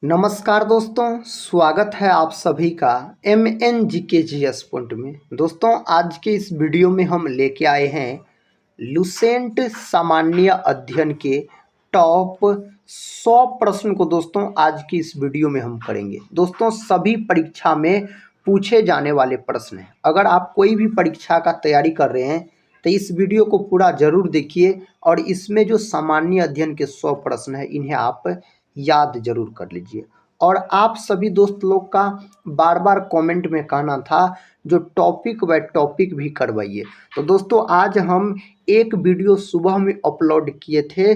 नमस्कार दोस्तों, स्वागत है आप सभी का MNGKGS पॉइंट में। दोस्तों, आज के इस वीडियो में हम लेके आए हैं लुसेंट सामान्य अध्ययन के टॉप 100 प्रश्न को। दोस्तों, आज की इस वीडियो में हम करेंगे। दोस्तों, सभी परीक्षा में पूछे जाने वाले प्रश्न हैं। अगर आप कोई भी परीक्षा का तैयारी कर रहे हैं तो इस वीडियो को पूरा जरूर देखिए और इसमें जो सामान्य अध्ययन के 100 प्रश्न हैं इन्हें आप याद जरूर कर लीजिए। और आप सभी दोस्त लोग का बार बार कमेंट में कहना था जो टॉपिक व टॉपिक भी करवाइए। तो दोस्तों, आज हम एक वीडियो सुबह में अपलोड किए थे,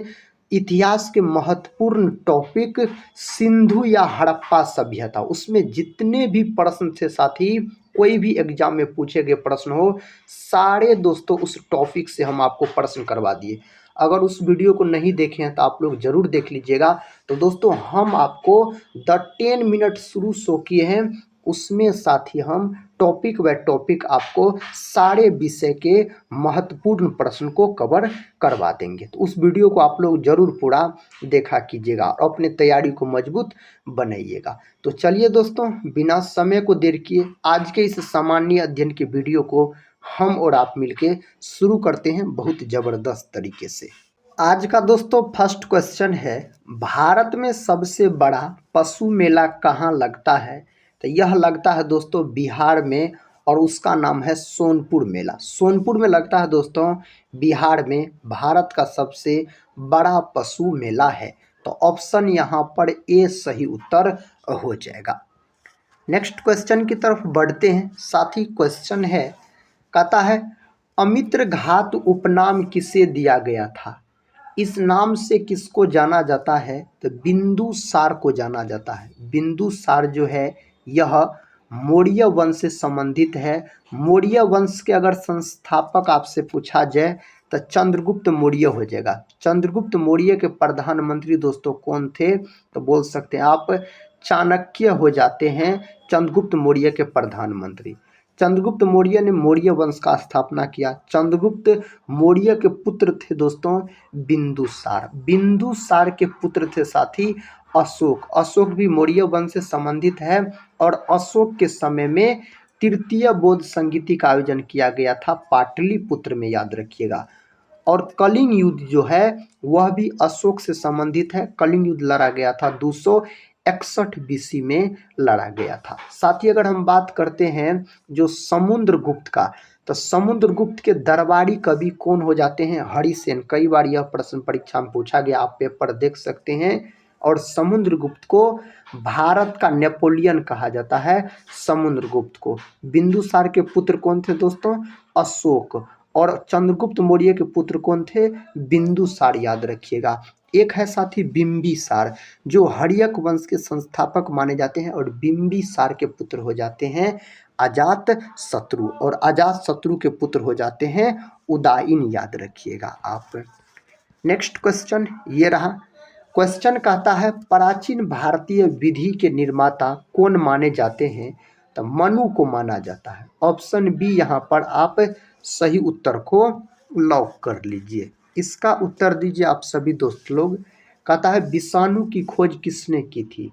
इतिहास के महत्वपूर्ण टॉपिक सिंधु या हड़प्पा सभ्यता। उसमें जितने भी प्रश्न थे साथी, कोई भी एग्जाम में पूछे गए प्रश्न हो, सारे दोस्तों उस टॉपिक से हम आपको प्रश्न करवा दिए। अगर उस वीडियो को नहीं देखे हैं तो आप लोग जरूर देख लीजिएगा। तो दोस्तों, हम आपको द 10 मिनट शुरू शो किए हैं, उसमें साथ ही हम टॉपिक व टॉपिक आपको सारे विषय के महत्वपूर्ण प्रश्न को कवर करवा देंगे। तो उस वीडियो को आप लोग जरूर पूरा देखा कीजिएगा और अपने तैयारी को मजबूत बनाइएगा। तो चलिए दोस्तों, बिना समय को देर किए आज के इस सामान्य अध्ययन के वीडियो को हम और आप मिलके शुरू करते हैं बहुत ज़बरदस्त तरीके से। आज का दोस्तों फर्स्ट क्वेश्चन है, भारत में सबसे बड़ा पशु मेला कहाँ लगता है? तो यह लगता है दोस्तों बिहार में और उसका नाम है सोनपुर मेला। सोनपुर में लगता है दोस्तों, बिहार में भारत का सबसे बड़ा पशु मेला है। तो ऑप्शन यहाँ पर ए सही उत्तर हो जाएगा। नेक्स्ट क्वेश्चन की तरफ बढ़ते हैं। साथी क्वेश्चन है, कहता है अमित्र घात उपनाम किसे दिया गया था? इस नाम से किसको जाना जाता है? तो बिंदुसार को जाना जाता है। बिंदुसार जो है यह मौर्य वंश से संबंधित है। मौर्य वंश के अगर संस्थापक आपसे पूछा जाए तो चंद्रगुप्त मौर्य हो जाएगा। चंद्रगुप्त मौर्य के प्रधानमंत्री दोस्तों कौन थे? तो बोल सकते हैं आप चाणक्य हो जाते हैं चंद्रगुप्त मौर्य के प्रधानमंत्री। चंद्रगुप्त मौर्य ने मौर्य वंश का स्थापना किया। चंद्रगुप्त मौर्य के पुत्र थे दोस्तों बिंदुसार। बिंदुसार के पुत्र थे साथी अशोक। अशोक भी मौर्य वंश से संबंधित है और अशोक के समय में तृतीय बौद्ध संगीति का आयोजन किया गया था पाटलिपुत्र में, याद रखिएगा। और कलिंग युद्ध जो है वह भी अशोक से संबंधित है। कलिंग युद्ध लड़ा गया था 261 BC में लड़ा गया था। साथ ही अगर हम बात करते हैं जो समुद्रगुप्त का, तो समुद्रगुप्त के दरबारी कवि कौन हो जाते हैं? हरिसेन। कई बार यह प्रश्न परीक्षा में पूछा गया, आप पेपर देख सकते हैं। और समुद्रगुप्त को भारत का नेपोलियन कहा जाता है। समुद्रगुप्त को। बिंदुसार के पुत्र कौन थे दोस्तों? अशोक। और चंद्रगुप्त मौर्य के पुत्र कौन थे? बिंदुसार, याद रखिएगा। एक है साथी बिंबिसार, जो हर्यक वंश के संस्थापक माने जाते हैं और बिंबिसार के पुत्र हो जाते हैं अजात शत्रु, और अजात शत्रु के पुत्र हो जाते हैं उदयन, याद रखिएगा आप। नेक्स्ट क्वेश्चन ये रहा। क्वेश्चन कहता है प्राचीन भारतीय विधि के निर्माता कौन माने जाते हैं? तो मनु को माना जाता है। ऑप्शन बी यहाँ पर आप सही उत्तर को लॉक कर लीजिए। इसका उत्तर दीजिए आप सभी दोस्त लोग। कहता है विषाणु की खोज किसने की थी?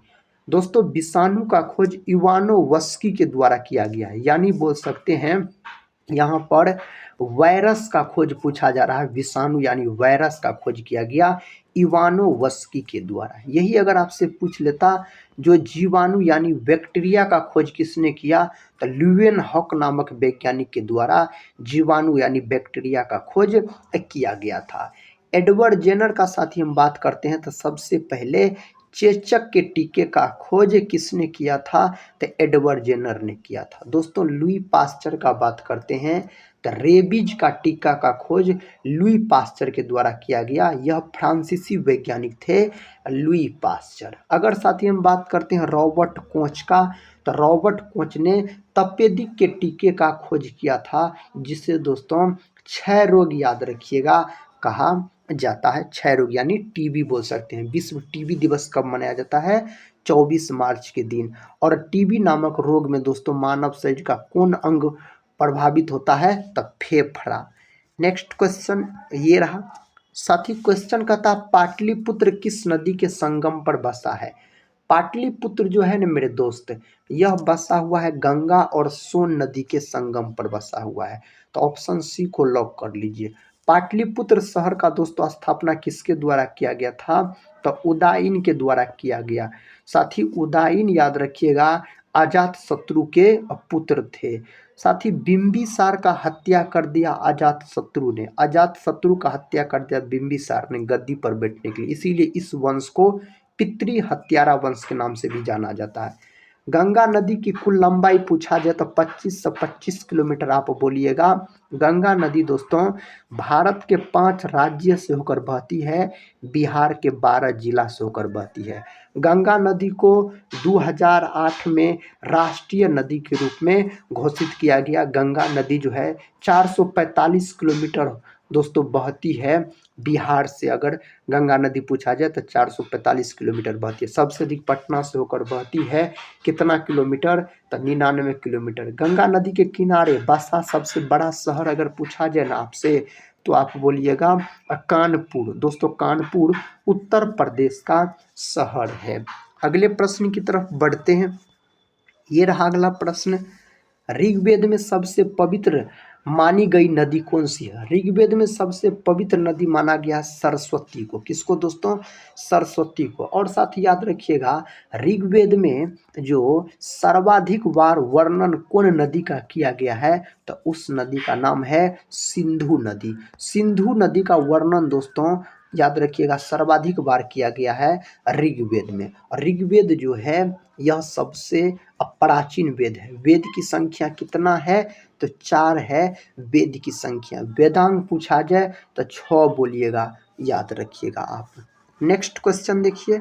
दोस्तों, विषाणु का खोज इवानोवस्की के द्वारा किया गया है। यानी बोल सकते हैं यहाँ पर वायरस का खोज पूछा जा रहा है। विषाणु यानी वायरस का खोज किया गया इवानोवस्की के द्वारा। यही अगर आपसे पूछ लेता जो जीवाणु यानी बैक्टीरिया का खोज किसने किया, तो ल्यूवेनहॉक नामक वैज्ञानिक के द्वारा जीवाणु यानी बैक्टीरिया का खोज किया गया था। एडवर्ड जेनर का साथ ही हम बात करते हैं तो सबसे पहले चेचक के टीके का खोज किसने किया था? तो एडवर्ड जेनर ने किया था। दोस्तों, लुई पास्चर का बात करते हैं तो रेबीज का टीका का खोज लुई पास्चर के द्वारा किया गया। यह फ्रांसीसी वैज्ञानिक थे लुई पास्चर। अगर साथ ही हम बात करते हैं रॉबर्ट कोच का, तो रॉबर्ट कोच ने तपेदिक के टीके का खोज किया था, जिसे दोस्तों क्षय रोग, याद रखिएगा, कहा जाता है। क्षय रोग यानी टीबी बोल सकते हैं। विश्व टीबी दिवस कब मनाया जाता है? 24 मार्च के दिन। और टीबी नामक रोग में दोस्तों मानव शरीर का कौन अंग प्रभावित होता है? तब फेफड़ा। नेक्स्ट क्वेश्चन ये रहा। साथी क्वेश्चन कहता पाटलिपुत्र किस नदी के संगम पर बसा है? पाटलिपुत्र जो है ना मेरे दोस्त, यह बसा हुआ है गंगा और सोन नदी के संगम पर बसा हुआ है। तो ऑप्शन सी को लॉक कर लीजिए। पाटलिपुत्र शहर का दोस्तों स्थापना किसके द्वारा किया गया था? तो उदाइन के द्वारा किया गया। साथ ही उदाइन याद रखिएगा अजात शत्रु के पुत्र थे। साथ ही बिंबिसार का हत्या कर दिया अजात शत्रु ने। अजात शत्रु का हत्या कर दिया बिंबिसार ने गद्दी पर बैठने के लिए, इसीलिए इस वंश को पितृ हत्यारा वंश के नाम से भी जाना जाता है। गंगा नदी की कुल लंबाई पूछा जाए तो 25 से 25 किलोमीटर आप बोलिएगा। गंगा नदी दोस्तों भारत के 5 राज्य से होकर बहती है, बिहार के 12 जिला से होकर बहती है। गंगा नदी को 2008 में राष्ट्रीय नदी के रूप में घोषित किया गया। गंगा नदी जो है 445 किलोमीटर दोस्तों बहती है बिहार से। अगर गंगा नदी पूछा जाए तो 445 किलोमीटर बहती है। सबसे अधिक पटना से होकर बहती है, कितना किलोमीटर? तो 99 किलोमीटर। गंगा नदी के किनारे बसा सबसे बड़ा शहर अगर पूछा जाए ना आपसे तो आप बोलिएगा कानपुर। दोस्तों कानपुर उत्तर प्रदेश का शहर है। अगले प्रश्न की तरफ बढ़ते हैं। ये रहा अगला प्रश्न, ऋग्वेद में सबसे पवित्र मानी गई नदी कौन सी है? ऋग्वेद में सबसे पवित्र नदी माना गया सरस्वती को। किसको दोस्तों? सरस्वती को। और साथ ही याद रखिएगा ऋग्वेद में जो सर्वाधिक बार वर्णन कौन नदी का किया गया है? तो उस नदी का नाम है सिंधु नदी। सिंधु नदी का वर्णन दोस्तों याद रखिएगा सर्वाधिक बार किया गया है ऋग्वेद में। और ऋग्वेद जो है यह सबसे प्राचीन वेद है। वेद की संख्या कितना है? तो 4 है वेद की संख्या। वेदांग पूछा जाए तो 6 बोलिएगा, याद रखिएगा आप। नेक्स्ट क्वेश्चन देखिए।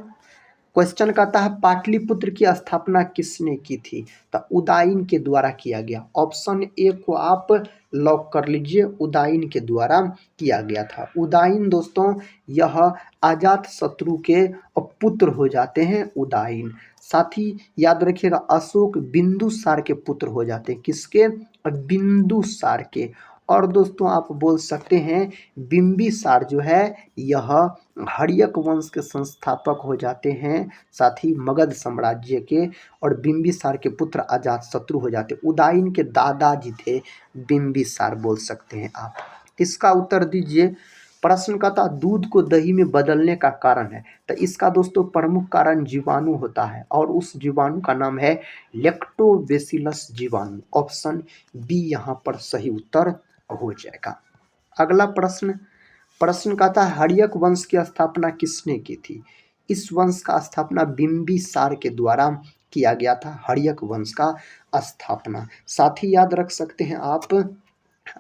क्वेश्चन कहता है पाटलिपुत्र की स्थापना किसने की थी? तो उदाइन के द्वारा किया गया। ऑप्शन ए को आप लॉक कर लीजिए, उदाइन के द्वारा किया गया था। उदाइन दोस्तों यह अजात शत्रु के पुत्र हो जाते हैं उदाइन। साथ ही याद रखिएगा अशोक बिंदुसार के पुत्र हो जाते हैं। किसके? बिंदुसार के। और दोस्तों आप बोल सकते हैं बिंबिसार जो है यह हर्यक वंश के संस्थापक हो जाते हैं, साथ ही मगध साम्राज्य के। और बिंबिसार के पुत्र अजातशत्रु हो जाते। उदाइन के दादाजी थे बिंबिसार, बोल सकते हैं आप। इसका उत्तर दीजिए। प्रश्न का था दूध को दही में बदलने का कारण है, तो इसका दोस्तों प्रमुख कारण जीवाणु होता है और उस जीवाणु का नाम है लैक्टोबैसिलस जीवाणु। ऑप्शन बी यहाँ पर सही उत्तर हो जाएगा। अगला प्रश्न का था हर्यक वंश की स्थापना किसने की थी? इस वंश का स्थापना बिंबिसार के द्वारा किया गया था, हर्यक वंश का स्थापना। साथ ही याद रख सकते हैं आप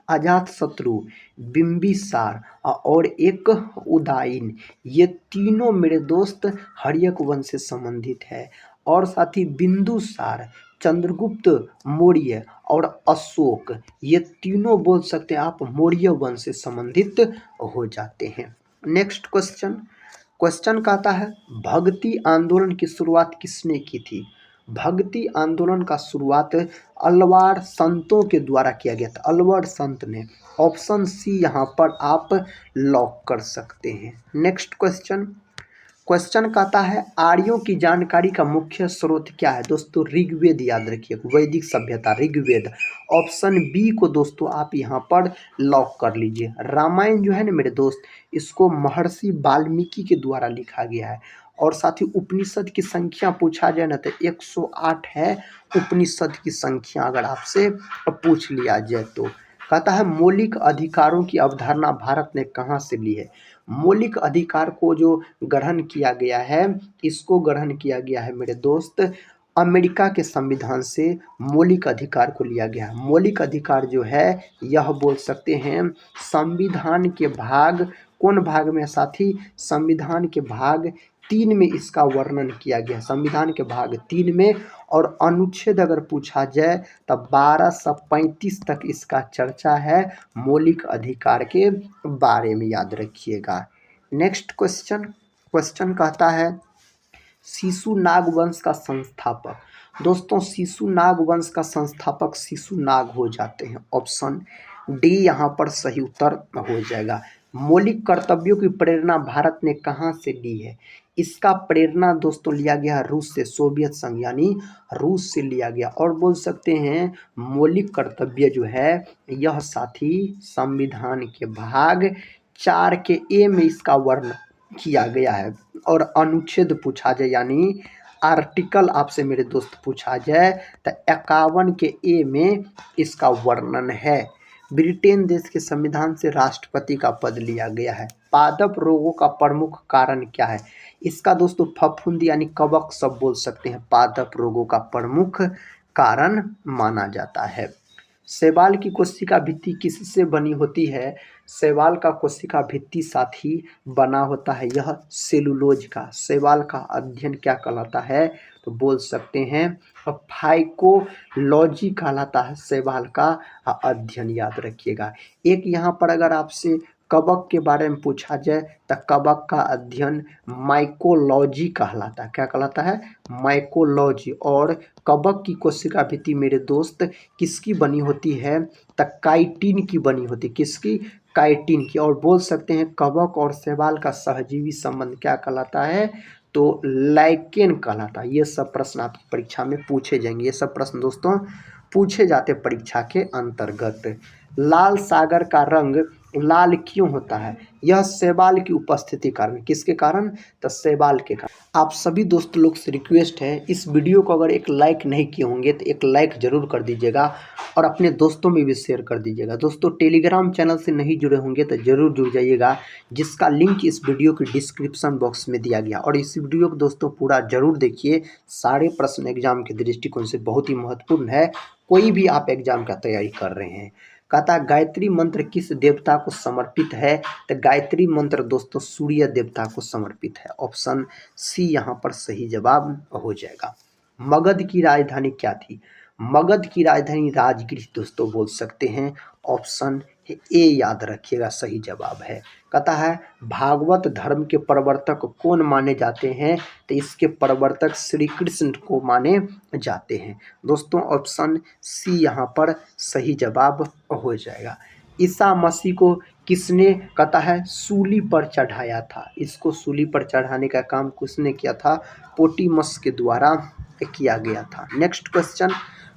अजातशत्रु, बिंबिसार और एक उदाइन, ये तीनों मेरे दोस्त हर्यक वंश से संबंधित है। और साथ ही बिंदुसार, चंद्रगुप्त मौर्य और अशोक, ये तीनों बोल सकते हैं आप मौर्य वंश से संबंधित हो जाते हैं। नेक्स्ट क्वेश्चन कहता है भक्ति आंदोलन की शुरुआत किसने की थी? भक्ति आंदोलन का शुरुआत अलवार संतों के द्वारा किया गया था, अलवार संत ने। ऑप्शन सी यहाँ पर आप लॉक कर सकते हैं। नेक्स्ट क्वेश्चन कहता है आर्यों की जानकारी का मुख्य स्रोत क्या है? दोस्तों ऋग्वेद याद रखिए, वैदिक सभ्यता ऋग्वेद। ऑप्शन बी को दोस्तों आप यहाँ पर लॉक कर लीजिए। रामायण जो है ना मेरे दोस्त, इसको महर्षि वाल्मीकि के द्वारा लिखा गया है। और साथ ही उपनिषद की संख्या पूछा जाए ना तो 108 है उपनिषद की संख्या, अगर आपसे पूछ लिया जाए तो। कहता है मौलिक अधिकारों की अवधारणा भारत ने कहाँ से ली है? मौलिक अधिकार को जो ग्रहण किया गया है, इसको ग्रहण किया गया है मेरे दोस्त अमेरिका के संविधान से मौलिक अधिकार को लिया गया है। मौलिक अधिकार जो है यह बोल सकते हैं संविधान के भाग, कौन भाग में साथी? संविधान के भाग 3 में इसका वर्णन किया गया, संविधान के भाग 3 में। और अनुच्छेद अगर पूछा जाए तो 1235 तक इसका चर्चा है मौलिक अधिकार के बारे में, याद रखिएगा। नेक्स्ट क्वेश्चन कहता है शिशुनाग वंश का संस्थापक। दोस्तों शिशुनाग वंश का संस्थापक शिशुनाग हो जाते हैं। ऑप्शन डी यहाँ पर सही उत्तर हो जाएगा। मौलिक कर्तव्यों की प्रेरणा भारत ने कहाँ से ली है? इसका प्रेरणा दोस्तों लिया गया रूस से, सोवियत संघ यानी रूस से लिया गया। और बोल सकते हैं मौलिक कर्तव्य जो है यह साथी संविधान के भाग 4 के ए में इसका वर्णन किया गया है। और अनुच्छेद पूछा जाए यानी आर्टिकल आपसे मेरे दोस्त पूछा जाए तो 51 के ए में इसका वर्णन है। ब्रिटेन देश के संविधान से राष्ट्रपति का पद लिया गया है। पादप रोगों का प्रमुख कारण क्या है? इसका दोस्तों फफूंदी यानी कवक सब बोल सकते हैं पादप रोगों का प्रमुख कारण माना जाता है। शैवाल की कोशिका भित्ति किससे बनी होती है? शैवाल का कोशिका भित्ति साथी बना होता है यह सेलुलोज का। शैवाल का अध्ययन क्या कहलाता है? तो बोल सकते हैं फाइकोलॉजी कहलाता है शैवाल का अध्ययन, याद रखिएगा। एक यहाँ पर अगर आपसे कवक के बारे में पूछा जाए तो कवक का अध्ययन माइकोलॉजी कहलाता है। क्या कहलाता है? माइकोलॉजी। और कवक की कोशिका भित्ति मेरे दोस्त किसकी बनी होती है? तो काइटिन की बनी होती। किसकी? काइटिन की। और बोल सकते हैं कवक और शैवाल का सहजीवी संबंध क्या कहलाता है? तो लाइकेन कहलाता है। ये सब प्रश्न आपकी परीक्षा में पूछे जाएंगे। ये सब प्रश्न दोस्तों पूछे जाते परीक्षा के अंतर्गत। लाल सागर का रंग लाल क्यों होता है? यह शैवाल की उपस्थिति कारण। किसके कारण? तो शैवाल के कारण। आप सभी दोस्त लोग से रिक्वेस्ट है इस वीडियो को अगर एक लाइक नहीं किए होंगे तो एक लाइक जरूर कर दीजिएगा और अपने दोस्तों में भी शेयर कर दीजिएगा। दोस्तों टेलीग्राम चैनल से नहीं जुड़े होंगे तो जरूर जुड़ जाइएगा, जिसका लिंक इस वीडियो के डिस्क्रिप्शन बॉक्स में दिया गया। और इस वीडियो को दोस्तों पूरा जरूर देखिए, सारे प्रश्न एग्जाम के दृष्टिकोण से बहुत ही महत्वपूर्ण है, कोई भी आप एग्जाम का तैयारी कर रहे हैं। कहता गायत्री मंत्र किस देवता को समर्पित है? तो गायत्री मंत्र दोस्तों सूर्य देवता को समर्पित है। ऑप्शन सी यहाँ पर सही जवाब हो जाएगा। मगध की राजधानी क्या थी? मगध की राजधानी राजगृह दोस्तों बोल सकते हैं। ऑप्शन ए याद रखिएगा सही जवाब है। कहता है भागवत धर्म के प्रवर्तक कौन माने जाते हैं? तो इसके प्रवर्तक श्री कृष्ण को माने जाते हैं। दोस्तों ऑप्शन सी यहाँ पर सही जवाब हो जाएगा। ईसा मसीह को किसने कहता है सूली पर चढ़ाया था? इसको सूली पर चढ़ाने का काम किसने किया था? पोटीमस के द्वारा किया गया था। नेक्स्ट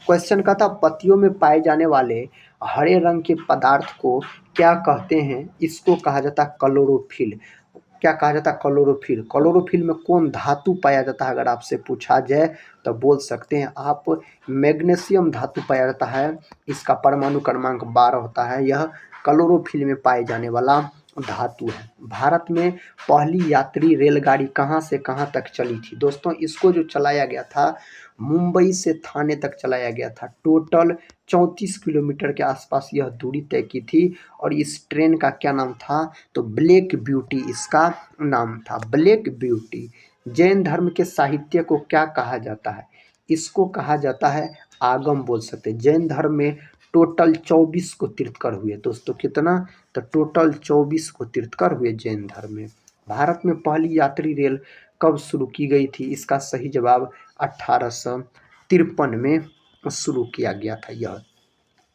क्वेश्चन का था पत्तियों में पाए जाने वाले हरे रंग के पदार्थ को क्या कहते हैं? इसको कहा जाता है क्लोरोफिल। क्या कहा जाता है? क्लोरोफिल। क्लोरोफिल में कौन धातु पाया जाता है अगर आपसे पूछा जाए तो बोल सकते हैं आप मैग्नीशियम धातु पाया जाता है। इसका परमाणु क्रमांक 12 होता है। यह क्लोरोफिल में पाए जाने वाला धातु है। भारत में पहली यात्री रेलगाड़ी कहाँ से कहाँ तक चली थी? दोस्तों इसको जो चलाया गया था मुंबई से थाने तक चलाया गया था। टोटल 34 किलोमीटर के आसपास यह दूरी तय की थी। और इस ट्रेन का क्या नाम था? तो ब्लैक ब्यूटी इसका नाम था, ब्लैक ब्यूटी। जैन धर्म के साहित्य को क्या कहा जाता है? इसको कहा जाता है आगम बोल सकते हैं। जैन धर्म में टोटल 24 को तीर्थकर हुए दोस्तों। कितना? तो टोटल 24 को तीर्थकर हुए जैन धर्म में। भारत में पहली यात्री रेल कब शुरू की गई थी? इसका सही जवाब 1853 में शुरू किया गया था। यह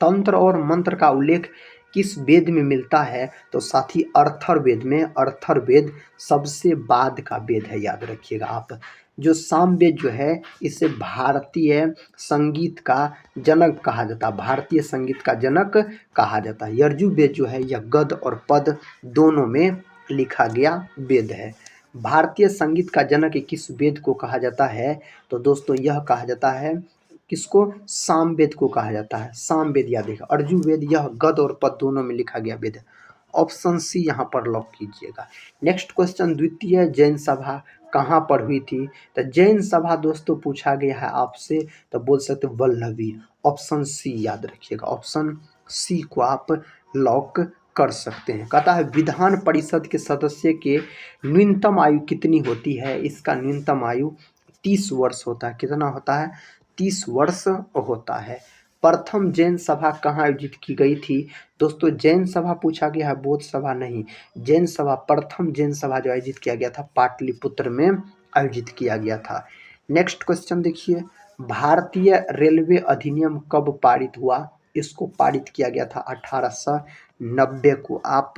तंत्र और मंत्र का उल्लेख किस वेद में मिलता है? तो साथी अर्थर्ववेद में। अर्थर्ववेद सबसे बाद का वेद है, याद रखिएगा आप। जो सामवेद जो है इसे भारतीय संगीत का जनक कहा जाता है। भारतीय संगीत का जनक कहा जाता है। यजुर्वेद जो है यह गद्य और पद दोनों में लिखा गया वेद है। भारतीय संगीत का जनक किस वेद को कहा जाता है? तो दोस्तों यह कहा जाता है किसको? सामवेद को कहा जाता है। सामवेद याद रखिएगा। अर्जुवेद यह गद्य और पद दोनों में लिखा गया वेद है। ऑप्शन सी यहाँ पर लॉक कीजिएगा। नेक्स्ट क्वेश्चन द्वितीय जैन सभा कहाँ पर हुई थी? तो जैन सभा दोस्तों पूछा गया है आपसे तो बोल सकते वल्लभी। ऑप्शन सी याद रखिएगा। ऑप्शन सी को आप लॉक कर सकते हैं। कहता है विधान परिषद के सदस्य के न्यूनतम आयु कितनी होती है? इसका न्यूनतम आयु 30 वर्ष होता है। कितना होता है? 30 वर्ष होता है। प्रथम जैन सभा कहाँ आयोजित की गई थी? दोस्तों जैन सभा पूछा गया है, बौद्ध सभा नहीं। जैन सभा, प्रथम जैन सभा जो आयोजित किया गया था पाटलिपुत्र में आयोजित किया गया था। नेक्स्ट क्वेश्चन देखिए, भारतीय रेलवे अधिनियम कब पारित हुआ? इसको पारित किया गया था 1890 को। आप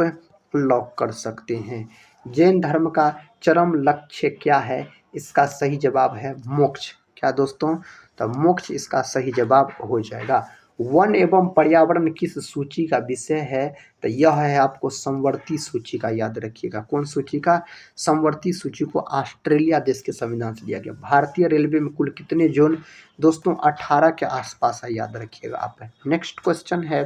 लॉक कर सकते हैं। जैन धर्म का चरम लक्ष्य क्या है? इसका सही जवाब है मोक्ष। क्या दोस्तों? तो मोक्ष इसका सही जवाब हो जाएगा। वन एवं पर्यावरण किस सूची का विषय है? तो यह है आपको समवर्ती सूची का, याद रखिएगा। कौन सूची का? समवर्ती सूची को ऑस्ट्रेलिया देश के संविधान से लिया गया। भारतीय रेलवे में कुल कितने जोन? दोस्तों 18 के आसपास है, याद रखिएगा आप। नेक्स्ट क्वेश्चन है,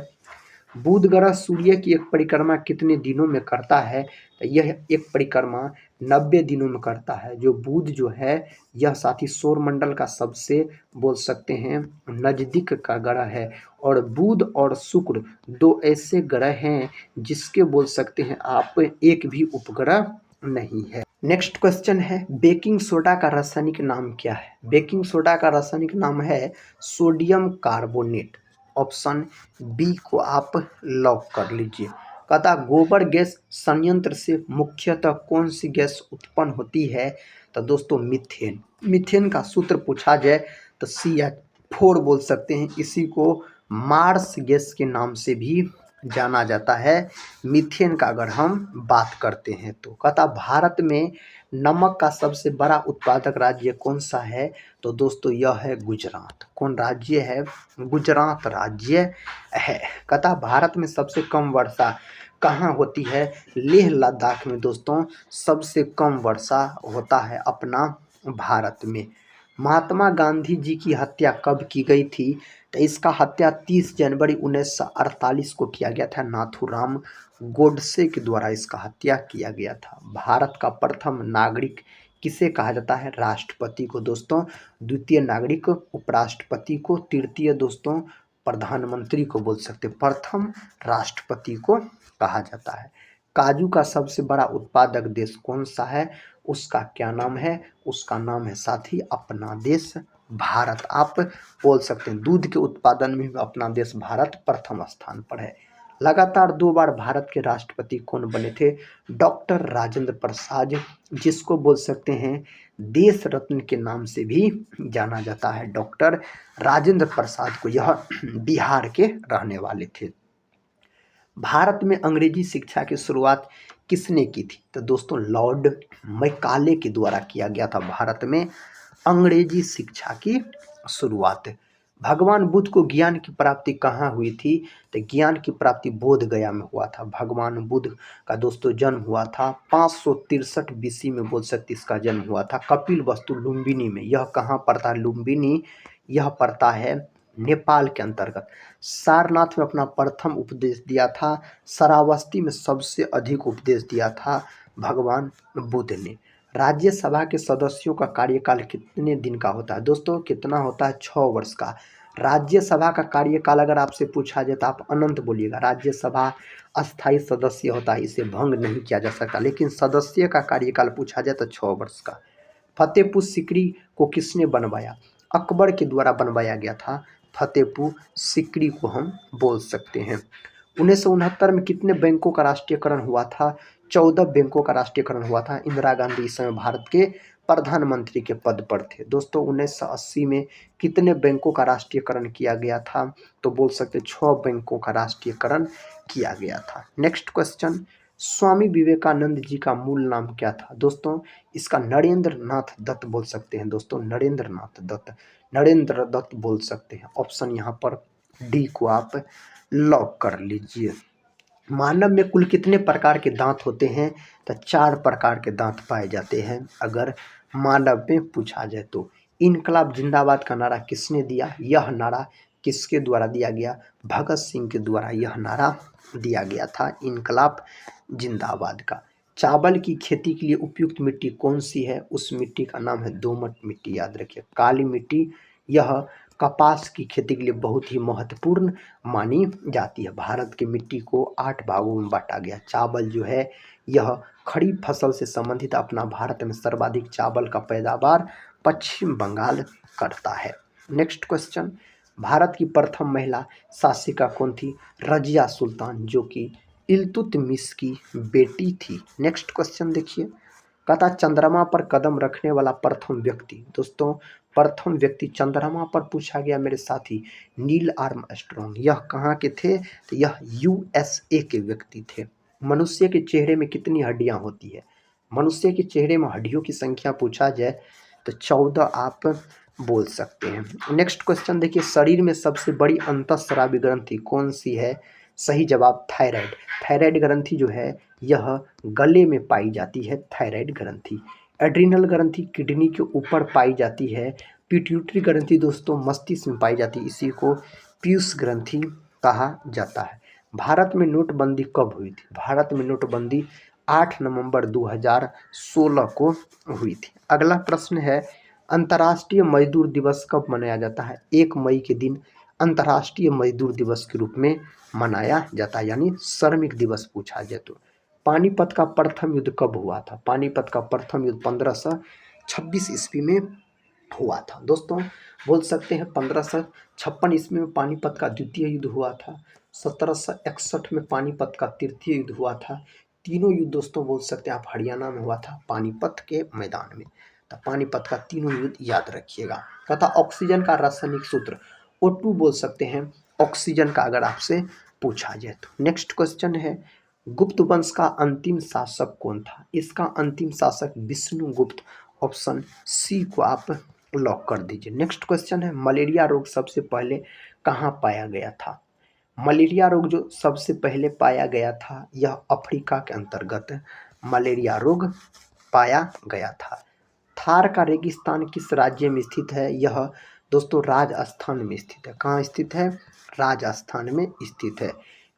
बुध ग्रह सूर्य की एक परिक्रमा कितने दिनों में करता है? तो यह एक परिक्रमा 90 दिनों में करता है। जो बुध जो है यह साथी सौर मंडल का सबसे बोल सकते हैं नजदीक का ग्रह है। और बुध और शुक्र दो ऐसे ग्रह हैं जिसके बोल सकते हैं आप एक भी उपग्रह नहीं है। नेक्स्ट क्वेश्चन है, बेकिंग सोडा का रासायनिक नाम क्या है? बेकिंग सोडा का रासायनिक नाम है सोडियम कार्बोनेट। ऑप्शन बी को आप लॉक कर लीजिए। कहता गोबर गैस संयंत्र से मुख्यतः कौन सी गैस उत्पन्न होती है? तो दोस्तों मीथेन। मीथेन का सूत्र पूछा जाए तो CH4 बोल सकते हैं। इसी को मार्स गैस के नाम से भी जाना जाता है मीथेन का, अगर हम बात करते हैं तो। कहता भारत में नमक का सबसे बड़ा उत्पादक राज्य कौन सा है? तो दोस्तों यह है गुजरात। कौन राज्य है? गुजरात राज्य है। कहता भारत में सबसे कम वर्षा कहाँ होती है? लेह लद्दाख में दोस्तों सबसे कम वर्षा होता है अपना भारत में। महात्मा गांधी जी की हत्या कब की गई थी? तो इसका हत्या 30 जनवरी 1948 को किया गया था। नाथूराम गोडसे के द्वारा इसका हत्या किया गया था। भारत का प्रथम नागरिक किसे कहा जाता है? राष्ट्रपति को दोस्तों। द्वितीय नागरिक उपराष्ट्रपति को। तृतीय दोस्तों प्रधानमंत्री को बोल सकते। प्रथम राष्ट्रपति को कहा जाता है। काजू का सबसे बड़ा उत्पादक देश कौन सा है? उसका क्या नाम है? उसका नाम है साथी अपना देश भारत। आप बोल सकते हैं दूध के उत्पादन में भी अपना देश भारत प्रथम स्थान पर है। लगातार 2 बार भारत के राष्ट्रपति कौन बने थे? डॉक्टर राजेंद्र प्रसाद, जिसको बोल सकते हैं देश रत्न के नाम से भी जाना जाता है। डॉक्टर राजेंद्र प्रसाद को, यह बिहार के रहने वाले थे। भारत में अंग्रेजी शिक्षा की शुरुआत किसने की थी? तो दोस्तों लॉर्ड मैकाले के द्वारा किया गया था भारत में अंग्रेजी शिक्षा की शुरुआत। भगवान बुद्ध को ज्ञान की प्राप्ति कहाँ हुई थी? तो ज्ञान की प्राप्ति बोध गया में हुआ था। भगवान बुद्ध का दोस्तों जन्म हुआ था 563 BC में, बोल सकते इसका जन्म हुआ था। कपिल वस्तु लुम्बिनी में, यह कहाँ पड़ता है? लुम्बिनी यह पड़ता है नेपाल के अंतर्गत। सारनाथ में अपना प्रथम उपदेश दिया था। श्रावस्ती में सबसे अधिक उपदेश दिया था भगवान बुद्ध ने। राज्यसभा के सदस्यों का कार्यकाल कितने दिन का होता है? दोस्तों कितना होता है? 6 वर्ष का। राज्यसभा का कार्यकाल अगर आपसे पूछा जाए तो आप अनंत बोलिएगा। राज्यसभा अस्थायी सदस्य होता है, इसे भंग नहीं किया जा सकता। लेकिन सदस्य का कार्यकाल पूछा जाए तो 6 वर्ष का। फतेहपुर सीकरी को किसने बनवाया? अकबर के द्वारा बनवाया गया था फतेहपुर सीकरी को हम बोल सकते हैं। 1969 में कितने बैंकों का राष्ट्रीयकरण हुआ था? 14 बैंकों का राष्ट्रीयकरण हुआ था। इंदिरा गांधी इस समय भारत के प्रधानमंत्री के पद पर थे। दोस्तों 1980 में कितने बैंकों का राष्ट्रीयकरण किया गया था? तो बोल सकते 6 बैंकों का राष्ट्रीयकरण किया गया था। नेक्स्ट क्वेश्चन, स्वामी विवेकानंद जी का मूल नाम क्या था? दोस्तों इसका नरेंद्र नाथ दत्त बोल सकते हैं। दोस्तों नरेंद्र नाथ दत्त, नरेंद्र दत्त बोल सकते हैं। ऑप्शन यहाँ पर डी को आप लॉक कर लीजिए। मानव में कुल कितने प्रकार के दांत होते हैं? तो 4 प्रकार के दांत पाए जाते हैं अगर मानव में पूछा जाए तो। इनकलाब जिंदाबाद का नारा किसने दिया? यह नारा किसके द्वारा दिया गया? भगत सिंह के द्वारा यह नारा दिया गया था इनकलाब जिंदाबाद का। चावल की खेती के लिए उपयुक्त मिट्टी कौन सी है? उस मिट्टी का नाम है दोमट मिट्टी, याद रखिए। काली मिट्टी यह कपास की खेती के लिए बहुत ही महत्वपूर्ण मानी जाती है। भारत की मिट्टी को 8 भागों में बांटा गया। चावल जो है यह खरीफ फसल से संबंधित अपना भारत में सर्वाधिक चावल का पैदावार पश्चिम बंगाल करता है। नेक्स्ट क्वेश्चन, भारत की प्रथम महिला शासिका कौन थी? रजिया सुल्तान, जो कि इल्तुतमिश की बेटी थी। नेक्स्ट क्वेश्चन देखिए, कहता चंद्रमा पर कदम रखने वाला प्रथम व्यक्ति। दोस्तों प्रथम व्यक्ति चंद्रमा पर पूछा गया मेरे साथी नील आर्मस्ट्रॉन्ग। यह कहाँ के थे? तो यह USA के व्यक्ति थे। मनुष्य के चेहरे में कितनी हड्डियां होती है? मनुष्य के चेहरे में हड्डियों की संख्या पूछा जाए तो 14 आप बोल सकते हैं। नेक्स्ट क्वेश्चन देखिए, शरीर में सबसे बड़ी अंतःस्रावी ग्रंथि कौन सी है? सही जवाब थायराइड। थायराइड ग्रंथि जो है यह गले में पाई जाती है, थायराइड ग्रंथि। एड्रिनल ग्रंथि किडनी के ऊपर पाई जाती है। पिट्यूटरी ग्रंथि दोस्तों मस्तिष्क में पाई जाती है, इसी को पीयूष ग्रंथि कहा जाता है। भारत में नोटबंदी कब हुई थी? भारत में नोटबंदी 8 नवंबर 2016 को हुई थी। अगला प्रश्न है, अंतर्राष्ट्रीय मजदूर दिवस कब मनाया जाता है? 1 मई के दिन अंतर्राष्ट्रीय मजदूर दिवस के रूप में मनाया जाता है, यानी श्रमिक दिवस पूछा जाए तो। पानीपत का प्रथम युद्ध कब हुआ था? पानीपत का प्रथम युद्ध 1526 ईस्वी में हुआ था। दोस्तों बोल सकते हैं 1556 ईस्वी में पानीपत का द्वितीय युद्ध हुआ था। 1761 में पानीपत का तृतीय युद्ध हुआ था। तीनों युद्ध दोस्तों बोल सकते हैं आप हरियाणा में हुआ था, पानीपत के मैदान में। तो पानीपत का तीनों युद्ध याद रखिएगा। तथा ऑक्सीजन का रासायनिक सूत्र O2 बोल सकते हैं ऑक्सीजन का, अगर आपसे पूछा जाए तो। नेक्स्ट क्वेश्चन है, गुप्त वंश का अंतिम शासक कौन था? इसका अंतिम शासक विष्णुगुप्त, ऑप्शन सी को आप लॉक कर दीजिए। नेक्स्ट क्वेश्चन है, मलेरिया रोग सबसे पहले कहाँ पाया गया था? मलेरिया रोग जो सबसे पहले पाया गया था यह अफ्रीका के अंतर्गत मलेरिया रोग पाया गया था। थार का रेगिस्तान किस राज्य में स्थित है? यह दोस्तों राजस्थान में स्थित है। कहाँ स्थित है? राजस्थान में स्थित है।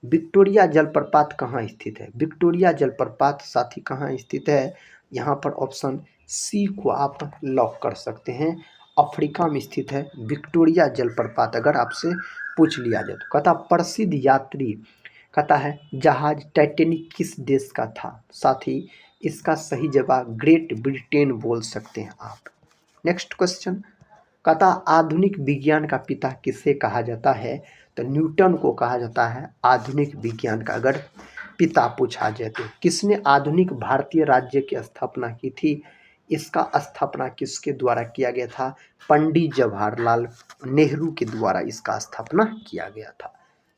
विक्टोरिया जलप्रपात कहाँ स्थित है? विक्टोरिया जलप्रपात साथी कहाँ स्थित है? यहाँ पर ऑप्शन सी को आप लॉक कर सकते हैं, अफ्रीका में स्थित है विक्टोरिया जलप्रपात, अगर आपसे पूछ लिया जाए तो। कहता प्रसिद्ध यात्री, कहता है जहाज टाइटैनिक किस देश का था? साथी इसका सही जवाब ग्रेट ब्रिटेन बोल सकते हैं आप। नेक्स्ट क्वेश्चन, कहता आधुनिक विज्ञान का पिता किसे कहा जाता है? तो न्यूटन को कहा जाता है आधुनिक विज्ञान का, अगर पिता पूछा जाए तो। किसने आधुनिक भारतीय राज्य की स्थापना की थी? इसका स्थापना किसके द्वारा किया गया था? पंडित जवाहरलाल नेहरू के द्वारा इसका स्थापना किया गया था।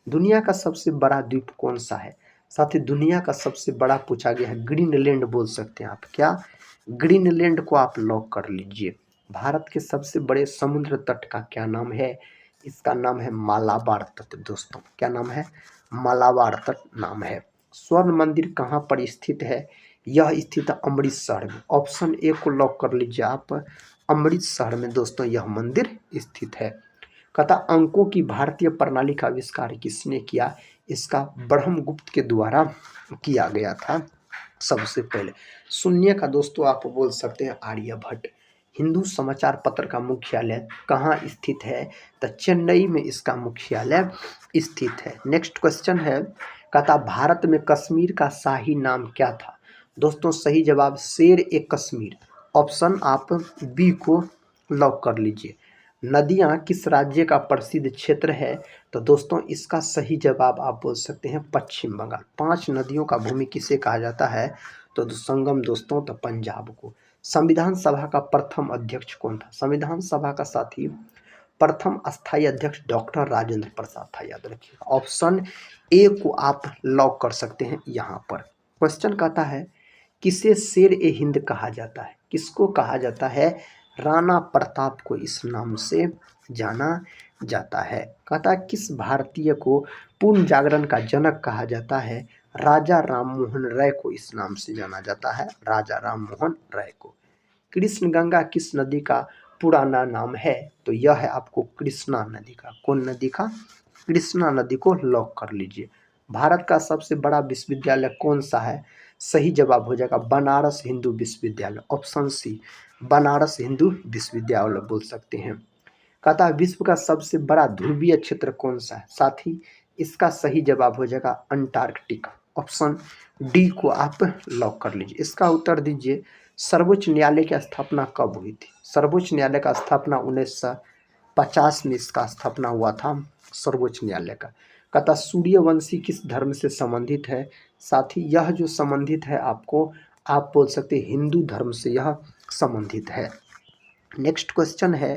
दुनिया का सबसे बड़ा द्वीप कौन सा है? साथ ही दुनिया का सबसे बड़ा पूछा गया है, ग्रीनलैंड बोल सकते हैं आप। क्या? ग्रीनलैंड को आप लॉक कर लीजिए। भारत के सबसे बड़े समुद्र तट का क्या नाम है? इसका नाम है मालाबार तट दोस्तों। क्या नाम है? मालाबार तट नाम है। स्वर्ण मंदिर कहाँ पर स्थित है? यह स्थित है अमृतसर में। ऑप्शन ए को लॉक कर लीजिए आप, अमृतसर में दोस्तों यह मंदिर स्थित है। कहता अंकों की भारतीय प्रणाली का आविष्कार किसने किया? इसका ब्रह्मगुप्त के द्वारा किया गया था सबसे पहले। शून्य का दोस्तों आप बोल सकते हैं आर्यभट्ट। हिंदू समाचार पत्र का मुख्यालय कहाँ स्थित है? तो चेन्नई में इसका मुख्यालय स्थित है। नेक्स्ट क्वेश्चन है, कहता भारत में कश्मीर का शाही नाम क्या था? दोस्तों सही जवाब शेर ए कश्मीर, ऑप्शन आप बी को लॉक कर लीजिए। नदियाँ किस राज्य का प्रसिद्ध क्षेत्र है? तो दोस्तों इसका सही जवाब आप बोल सकते हैं पश्चिम बंगाल। 5 नदियों का भूमि किसे कहा जाता है? तो संगम दोस्तों तो पंजाब को। संविधान सभा का प्रथम अध्यक्ष कौन था? संविधान सभा का साथी प्रथम अस्थायी अध्यक्ष डॉक्टर राजेंद्र प्रसाद था, याद रखिएगा। ऑप्शन ए को आप लॉक कर सकते हैं यहाँ पर। क्वेश्चन कहता है किसे शेर ए हिंद कहा जाता है? किसको कहा जाता है? राणा प्रताप को इस नाम से जाना जाता है। कहता किस भारतीय को पूर्ण जागरण का जनक कहा जाता है? राजा राममोहन राय को इस नाम से जाना जाता है, राजा राममोहन राय को। कृष्ण गंगा किस नदी का पुराना नाम है? तो यह है आपको कृष्णा नदी का। कौन नदी का? कृष्णा नदी को लॉक कर लीजिए। भारत का सबसे बड़ा विश्वविद्यालय कौन सा है? सही जवाब हो जाएगा बनारस हिंदू विश्वविद्यालय, ऑप्शन सी बनारस हिंदू विश्वविद्यालय बोल सकते हैं। कहता है विश्व का सबसे बड़ा ध्रुवीय क्षेत्र कौन सा है? साथी इसका सही जवाब हो जाएगा अंटार्कटिका, ऑप्शन डी को आप लॉक कर लीजिए। इसका उत्तर दीजिए सर्वोच्च न्यायालय की स्थापना कब हुई थी? सर्वोच्च न्यायालय का स्थापना 1950 में इसका स्थापना हुआ था सर्वोच्च न्यायालय का। कहता सूर्यवंशी किस धर्म से संबंधित है? साथ ही यह जो संबंधित है आपको, आप बोल सकते हैं हिंदू धर्म से यह संबंधित है। नेक्स्ट क्वेश्चन है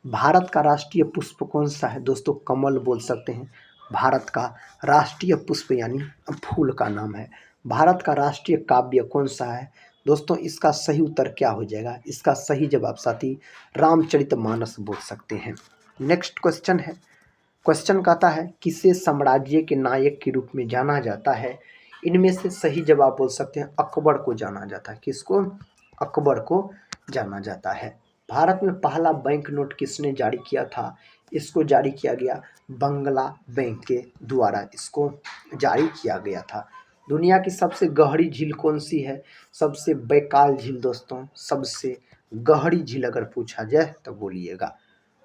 भारत का राष्ट्रीय पुष्प कौन सा है? दोस्तों कमल बोल सकते हैं। भारत का राष्ट्रीय पुष्प यानी फूल का नाम है। भारत का राष्ट्रीय काव्य कौन सा है? दोस्तों इसका सही उत्तर क्या हो जाएगा? इसका सही जवाब साथी रामचरितमानस बोल सकते हैं। नेक्स्ट क्वेश्चन है, क्वेश्चन कहता है किसे साम्राज्य के नायक के रूप में जाना जाता है? इनमें से सही जवाब बोल सकते हैं अकबर को जाना जाता है। किसको? अकबर को जाना जाता है। भारत में पहला बैंक नोट किसने जारी किया था? इसको जारी किया गया बंगला बैंक के द्वारा इसको जारी किया गया था। दुनिया की सबसे गहरी झील कौन सी है? सबसे बैकाल झील दोस्तों, सबसे गहरी झील अगर पूछा जाए तो बोलिएगा।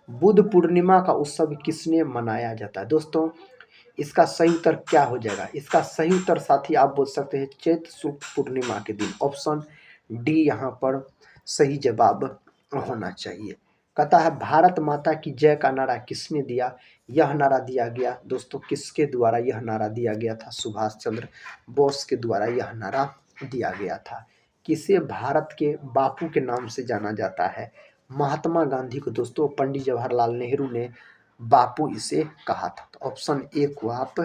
बुद्ध पूर्णिमा का उत्सव किसने मनाया जाता है? दोस्तों इसका सही उत्तर क्या हो जाएगा? इसका सही उत्तर साथी आप बोल सकते हैं चैत्र शुक्ल पूर्णिमा के दिन। ऑप्शन डी यहाँ पर सही जवाब होना चाहिए। कहता है भारत माता की जय का नारा किसने दिया? यह नारा दिया गया दोस्तों किसके द्वारा? यह नारा दिया गया था सुभाष चंद्र बोस के द्वारा यह नारा दिया गया था। किसे भारत के बापू के नाम से जाना जाता है? महात्मा गांधी को दोस्तों पंडित जवाहरलाल नेहरू ने बापू इसे कहा था। तो ऑप्शन ए को आप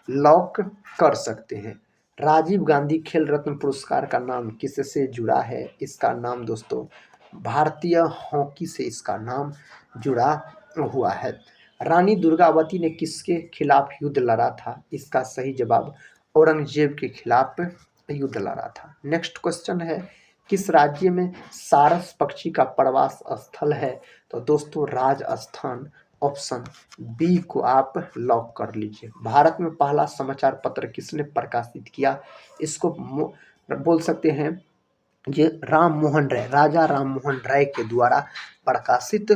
लॉक कर सकते हैं। राजीव गांधी खेल रत्न पुरस्कार का नाम किससे जुड़ा है? इसका नाम दोस्तों भारतीय हॉकी से इसका नाम जुड़ा हुआ है। रानी दुर्गावती ने किसके खिलाफ युद्ध लड़ा था? इसका सही जवाब औरंगजेब के खिलाफ युद्ध लड़ा था। नेक्स्ट क्वेश्चन है किस राज्य में सारस पक्षी का प्रवास स्थल है? तो दोस्तों राजस्थान। ऑप्शन बी को आप लॉक कर लीजिए। भारत में पहला समाचार पत्र किसने प्रकाशित किया? इसको बोल सकते हैं ये राम मोहन राय, राजा राम मोहन राय के द्वारा प्रकाशित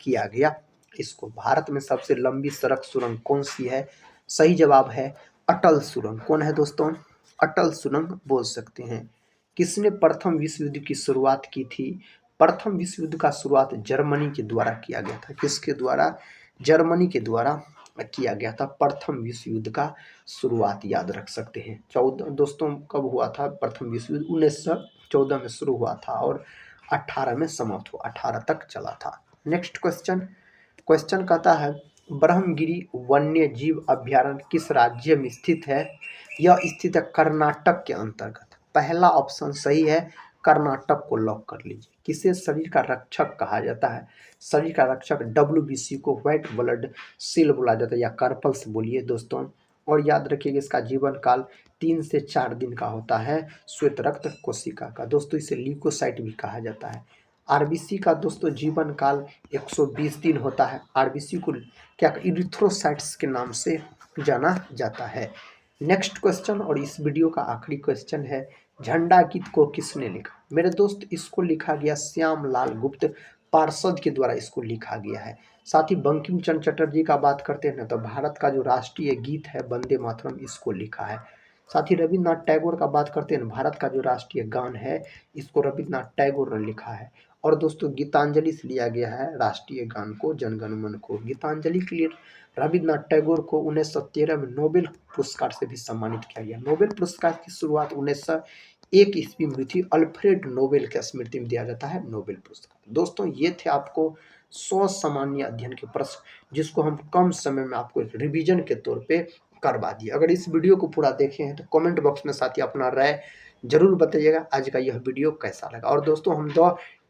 किया गया। इसको भारत में सबसे लंबी सड़क सुरंग कौन सी है? सही जवाब है अटल सुरंग। कौन है दोस्तों? अटल सुरंग बोल सकते हैं। किसने प्रथम विश्व युद्ध की शुरुआत की थी? प्रथम विश्व युद्ध का शुरुआत जर्मनी के द्वारा किया गया था। किसके द्वारा? जर्मनी के द्वारा किया गया था प्रथम विश्व युद्ध का शुरुआत, याद रख सकते हैं। 14 दोस्तों कब हुआ था प्रथम विश्व युद्ध? 1914 में शुरू हुआ था और 18 में समाप्त हुआ, 18 तक चला था। नेक्स्ट क्वेश्चन, क्वेश्चन कहता है ब्रह्मगिरी वन्य जीव अभ्यारण्य किस राज्य में स्थित है? यह स्थित है कर्नाटक के अंतर्गत। पहला ऑप्शन सही है, कर्नाटक को लॉक कर लीजिए। किसे शरीर का रक्षक कहा जाता है? शरीर का रक्षक WBC को व्हाइट ब्लड सेल बोला जाता है या कार्पल्स बोलिए दोस्तों। और याद रखिएगा इसका जीवन काल 3 से 4 दिन का होता है श्वेत रक्त कोशिका का। दोस्तों इसे ल्यूकोसाइट भी कहा जाता है। RBC का दोस्तों जीवन काल 120 दिन होता है। RBC को क्या इरिथ्रोसाइट्स के नाम से जाना जाता है। नेक्स्ट क्वेश्चन और इस वीडियो का आखिरी क्वेश्चन है झंडा गीत को किसने लिखा? मेरे दोस्त इसको लिखा गया श्यामलाल गुप्त पार्षद के द्वारा इसको लिखा गया है। साथ ही बंकिम चंद्र चटर्जी का बात करते हैं ना तो भारत का जो राष्ट्रीय गीत है वंदे मातरम इसको लिखा है। साथ ही रविन्द्रनाथ टैगोर का बात करते हैं, भारत का जो राष्ट्रीय गान है इसको रविन्द्रनाथ टैगोर ने लिखा है। और दोस्तों गीतांजलि से लिया गया है राष्ट्रीय गान को, जनगण मन को। गीतांजलि के लिए रविन्द्रनाथ टैगोर को 1913 में नोबेल पुरस्कार से भी सम्मानित किया गया। नोबेल पुरस्कार की शुरुआत 1901 ईस्वी में हुई थी। अल्फ्रेड नोबेल के स्मृति में दिया जाता है नोबेल पुरस्कार। दोस्तों ये थे आपको 100 सामान्य अध्ययन के प्रश्न जिसको हम कम समय में आपको रिवीजन के तौर पे करवा दिए। अगर इस वीडियो को पूरा देखे हैं तो कमेंट बॉक्स में साथी अपना राय जरूर बताइएगा आज का यह वीडियो कैसा लगा। और दोस्तों हम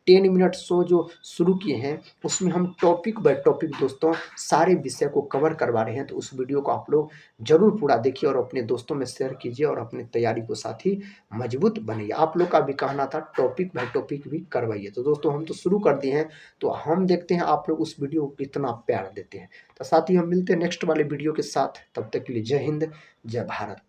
10 मिनट शो जो शुरू किए हैं उसमें हम टॉपिक बाय टॉपिक दोस्तों सारे विषय को कवर करवा रहे हैं, तो उस वीडियो को आप लोग जरूर पूरा देखिए और अपने दोस्तों में शेयर कीजिए और अपनी तैयारी को साथ ही मजबूत बनाइए। आप लोग का भी कहना था टॉपिक बाय टॉपिक भी करवाइए, तो दोस्तों हम तो शुरू कर दिए हैं, तो हम देखते हैं आप लोग उस वीडियो को कितना प्यार देते हैं। तो साथ ही हम मिलते हैं नेक्स्ट वाले वीडियो के साथ, तब तक के लिए जय हिंद जय भारत।